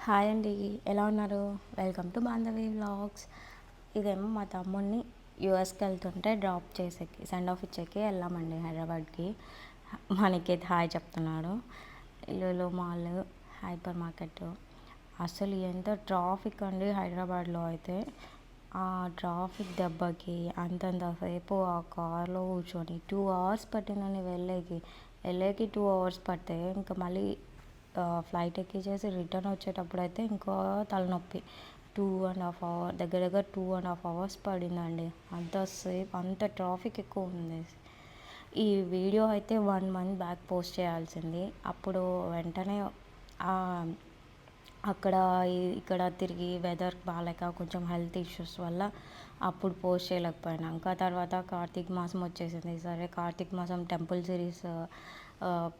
Hi అండి, ఎలా ఉన్నారు? Welcome to Bandhavi vlogs. ఇదేమో మా తమ్ముడిని యూఎస్కి వెళ్తుంటే డ్రాప్ చేసేకి సెండ్ ఆఫ్ ఇచ్చేకి వెళ్ళామండి హైదరాబాద్కి. మనకి హాయ్ చెప్తున్నాడు. ఇల్లు మాల్, హైపర్ మార్కెట్. అసలు ఎంత ట్రాఫిక్ అండి హైదరాబాద్లో అయితే. ఆ ట్రాఫిక్ దెబ్బకి అంతంతసేపు ఆ కార్లో కూర్చొని 2 hours పట్టిందండి వెళ్ళేకి 2 hours పడితే ఇంకా మళ్ళీ ఫ్లైట్ ఎక్కించేసి రిటర్న్ వచ్చేటప్పుడు అయితే ఇంకో తలనొప్పి. 2.5 hours దగ్గర 2.5 hours పడిందండి. అంతసేపు అంత ట్రాఫిక్ ఎక్కువ ఉంది. ఈ వీడియో అయితే 1 month బ్యాక్ పోస్ట్ చేయాల్సింది. అప్పుడు వెంటనే అక్కడ ఇక్కడ తిరిగి వెదర్ బాగాలేక కొంచెం హెల్త్ ఇష్యూస్ వల్ల అప్పుడు పోస్ట్ చేయలేకపోయినా. ఇంకా తర్వాత కార్తీక మాసం వచ్చేసింది. సరే కార్తీక మాసం టెంపుల్ సిరీస్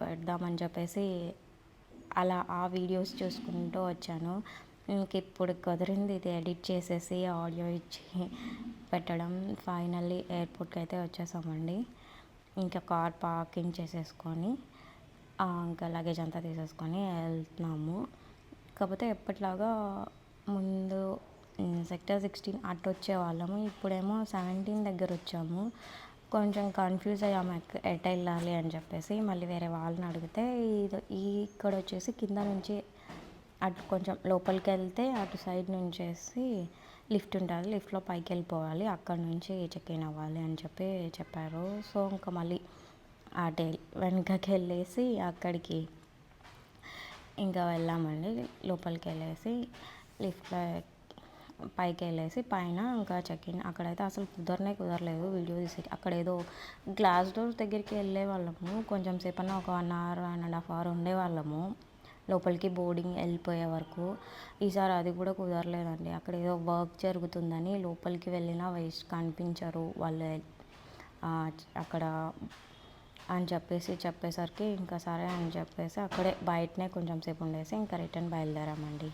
పెడదామని చెప్పేసి అలా ఆ వీడియోస్ చూసుకుంటూ వచ్చాను. ఇంక ఇప్పుడు కుదిరింది ఇది ఎడిట్ చేసేసి ఆడియో ఇచ్చి పెట్టడం. ఫైనల్లీ ఎయిర్పోర్ట్కి అయితే వచ్చేసామండి. ఇంకా కార్ పార్కింగ్ చేసేసుకొని ఇంకా లగేజ్ అంతా తీసేసుకొని వెళ్తున్నాము. కాకపోతే ఎప్పటిలాగా ముందు సెక్టర్ 16 అటు వచ్చేవాళ్ళము, ఇప్పుడేమో 17 దగ్గర వచ్చాము. కొంచెం కన్ఫ్యూజ్ అయ్యాము ఎటు వెళ్ళాలి అని చెప్పేసి. మళ్ళీ వేరే వాళ్ళని అడిగితే ఇక్కడ వచ్చేసి కింద నుంచి అటు కొంచెం లోపలికి వెళ్తే అటు సైడ్ నుంచేసి లిఫ్ట్ ఉంటుంది, లిఫ్ట్లో పైకి వెళ్ళిపోవాలి, అక్కడ నుంచి చెక్ ఇన్ అవ్వాలి అని చెప్పారు. సో ఇంకా మళ్ళీ అటే వెనకకి వెళ్ళేసి అక్కడికి ఇంకా వెళ్ళామండి. లోపలికి వెళ్ళేసి లిఫ్ట్లో పైకి వెళ్ళేసి పైన ఇంకా చెక్ ఇన్. అక్కడైతే అసలు కుదరలేదు వీడియో తీసి. అక్కడ ఏదో గ్లాస్ డోర్ దగ్గరికి వెళ్ళే వాళ్ళము, కొంచెం సేపు అన్న ఒక 1 hour 1.5 hour ఉండేవాళ్ళము లోపలికి బోర్డింగ్ వెళ్ళిపోయే వరకు. ఈసారి అది కూడా కుదరలేదండి. అక్కడ ఏదో వర్క్ జరుగుతుందని లోపలికి వెళ్ళినా వేస్ట్, కనిపించరు వాళ్ళు అక్కడ అని చెప్పేసరికి ఇంకా సరే అని చెప్పేసి అక్కడే బయటనే కొంచెం సేపు ఉండేసి ఇంకా రిటర్న్ బయలుదేరామండి.